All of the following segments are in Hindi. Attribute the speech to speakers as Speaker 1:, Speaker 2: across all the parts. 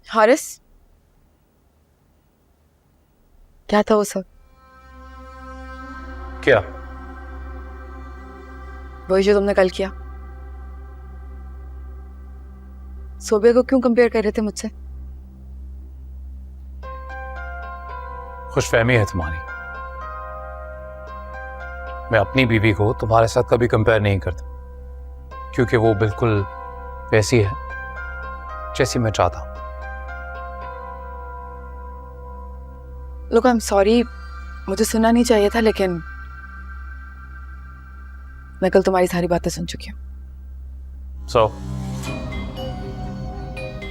Speaker 1: हारिस, क्या था वो सब?
Speaker 2: क्या?
Speaker 1: वही जो तुमने कल किया। सोबिया को क्यों कंपेयर कर रहे थे मुझसे?
Speaker 2: खुशफहमी है तुम्हारी। मैं अपनी बीवी को तुम्हारे साथ कभी कंपेयर नहीं करता, क्योंकि वो बिल्कुल वैसी है जैसी मैं चाहता हूं।
Speaker 1: लोग, आई एम सॉरी, मुझे सुनना नहीं चाहिए था, लेकिन मैं कल तुम्हारी सारी बातें सुन चुकी हूँ।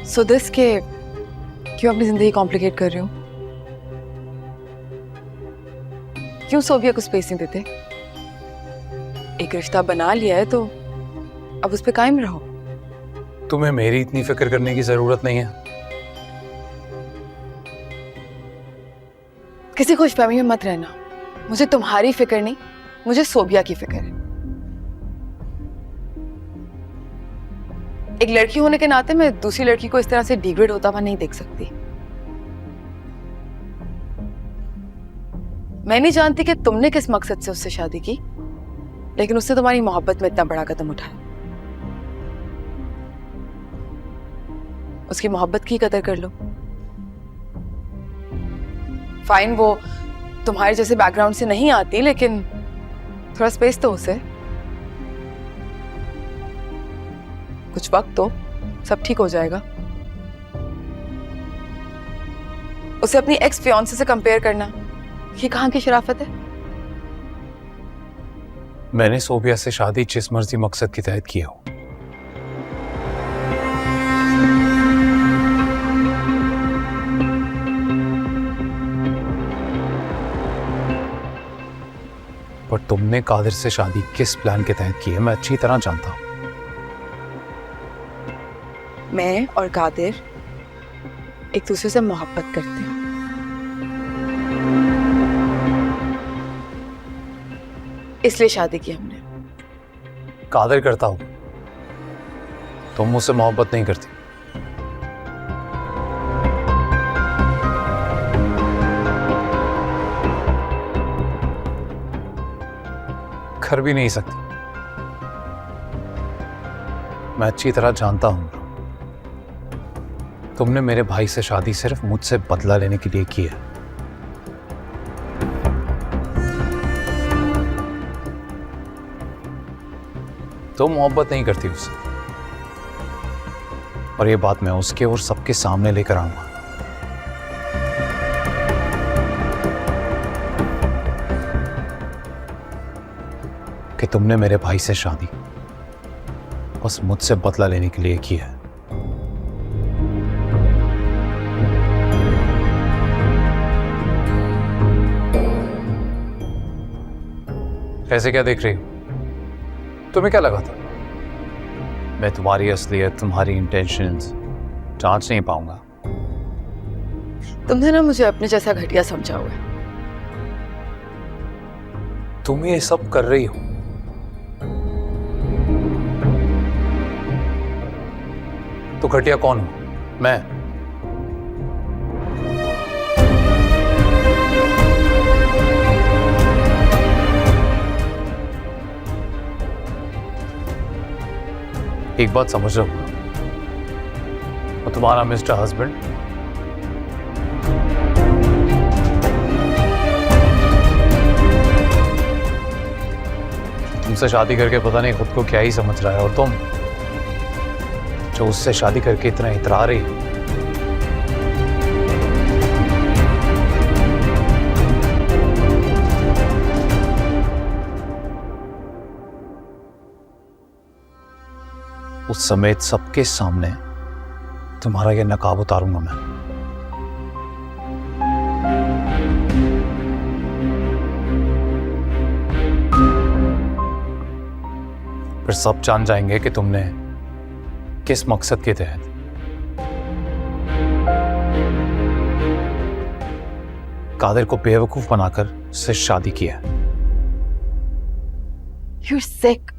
Speaker 1: सो दिस के क्यों अपनी जिंदगी कॉम्प्लिकेट कर रही हूँ? क्यों सोबिया को स्पेस नहीं देते? एक रिश्ता बना लिया है तो अब उस पर कायम रहो।
Speaker 2: तुम्हें मेरी इतनी फिक्र करने की जरूरत नहीं है।
Speaker 1: किसी खुशफहमी में मत रहना। मुझे तुम्हारी फिक्र नहीं, मुझे सोबिया की फिक्र है। एक लड़की होने के नाते मैं दूसरी लड़की को इस तरह से डिग्रेड होता हुआ नहीं देख सकती। मैं नहीं जानती कि तुमने किस मकसद से उससे शादी की, लेकिन उसने तुम्हारी मोहब्बत में इतना बड़ा कदम उठाया। उसकी मोहब्बत की कदर कर लो। फाइन, वो तुम्हारे जैसे बैकग्राउंड से नहीं आती, लेकिन थोड़ा स्पेस तो उसे। कुछ वक्त तो सब ठीक हो जाएगा। उसे अपनी एक्स फियांसे से कंपेयर करना, ये कहां की शराफत है?
Speaker 2: मैंने सोबिया से शादी जिस मर्जी मकसद के तहत की हो, पर तुमने कादिर से शादी किस प्लान के तहत की है मैं अच्छी तरह जानता हूं।
Speaker 1: मैं और कादिर एक दूसरे से मोहब्बत करते हैं। इसलिए शादी की हमने।
Speaker 2: कादिर करता हूं, तुम मुझसे मोहब्बत नहीं करती। कर भी नहीं सकती। मैं अच्छी तरह जानता हूं तुमने मेरे भाई से शादी सिर्फ मुझसे बदला लेने के लिए की है। तुम मोहब्बत नहीं करती उससे, और ये बात मैं उसके और सबके सामने लेकर आऊंगा। कि तुमने मेरे भाई से शादी बस मुझसे बदला लेने के लिए की है। ऐसे क्या देख रही हो? तुम्हें क्या लगा था मैं तुम्हारी असलियत, तुम्हारी इंटेंशंस जांच नहीं पाऊंगा?
Speaker 1: तुमने ना मुझे अपने जैसा घटिया समझा हुआ है।
Speaker 2: तुम ये सब कर रही हो तो घटिया कौन हो? मैं? एक बात समझ रहा हूं, और तुम्हारा मिस्टर हस्बैंड तुमसे शादी करके पता नहीं खुद को क्या ही समझ रहा है, और तुम जो उससे शादी करके इतना इतरा रही हो। उस समेत सबके सामने तुम्हारा यह नकाब उतारूंगा मैं। फिर सब जान जाएंगे कि तुमने किस मकसद के तहत कादिर को बेवकूफ बनाकर उससे शादी किया।
Speaker 1: You're sick.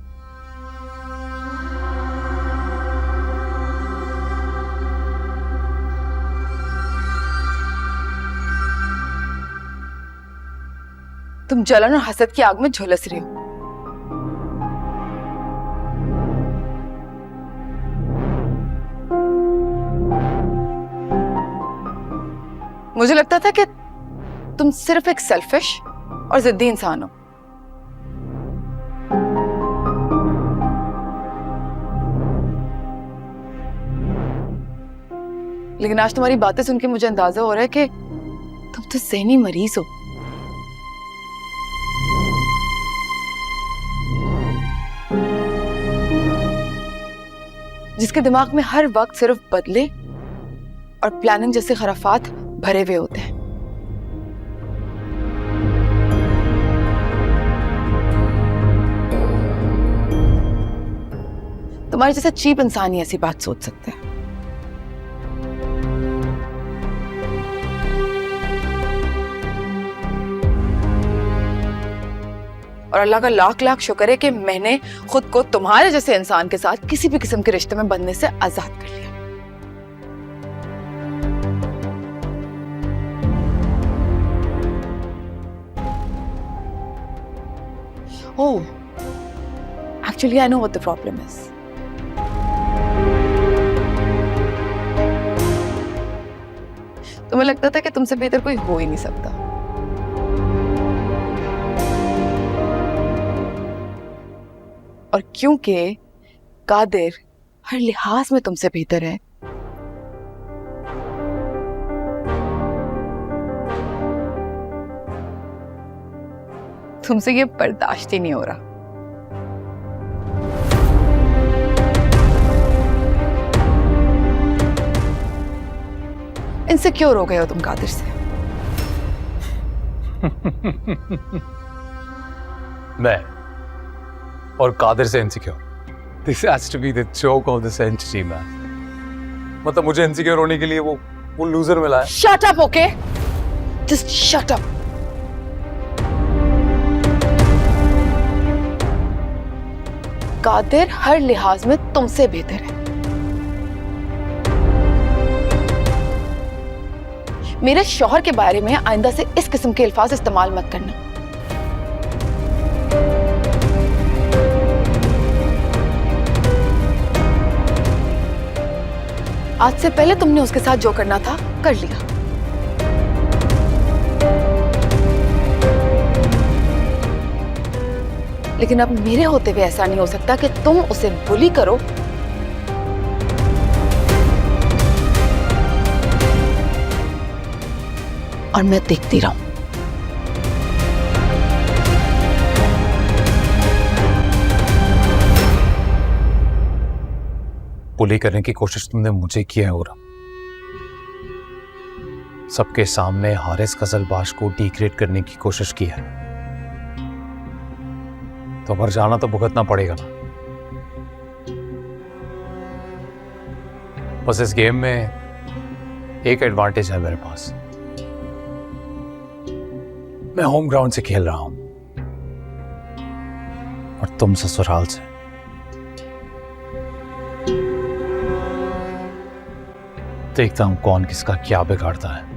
Speaker 1: तुम जलन और हसद की आग में झुलस रही हो। मुझे लगता था कि तुम सिर्फ एक सेल्फिश और जिद्दी इंसान हो। लेकिन आज तुम्हारी बातें सुन के मुझे अंदाजा हो रहा है कि तुम तो ज़हनी मरीज हो। जिसके दिमाग में हर वक्त सिर्फ बदले और प्लानिंग जैसे खराफात भरे हुए होते हैं। तुम्हारे जैसा चीप इंसान ही ऐसी बात सोच सकते हैं। और अल्लाह का लाख लाख शुक्र है कि मैंने खुद को तुम्हारे जैसे इंसान के साथ किसी भी किस्म के रिश्ते में बंधने से आजाद कर लिया। Oh, actually, I know what the problem is. तुम्हें लगता था कि तुमसे बेहतर कोई हो ही नहीं सकता। और क्योंकि कादिर हर लिहाज में तुमसे बेहतर है, तुमसे ये बर्दाश्त ही नहीं हो रहा। इनसिक्योर हो गए हो तुम कादिर से।
Speaker 2: मैं और कादिर से insecure? This has to be the joke of the century man. मतलब मुझे इनसिक्योर होने के लिए वो लूजर मिला है।
Speaker 1: Shut up, okay? Just shut up. Kadir हर लिहाज में तुमसे बेहतर है। मेरे शौहर के बारे में आइंदा से इस किस्म के अल्फाज इस्तेमाल मत करना। आज से पहले तुमने उसके साथ जो करना था कर लिया। लेकिन अब मेरे होते हुए ऐसा नहीं हो सकता कि तुम उसे बुली करो और मैं देखती रहूं।
Speaker 2: बुली करने की कोशिश तुमने मुझे की है और सबके सामने हारिस कजलबाश को डिग्रेड करने की कोशिश की है। तो मर जाना तो भुगतना पड़ेगा ना। बस इस गेम में एक एडवांटेज है मेरे पास। मैं होम ग्राउंड से खेल रहा हूं और तुम ससुराल से। देखता हूं कौन किसका क्या बिगाड़ता है।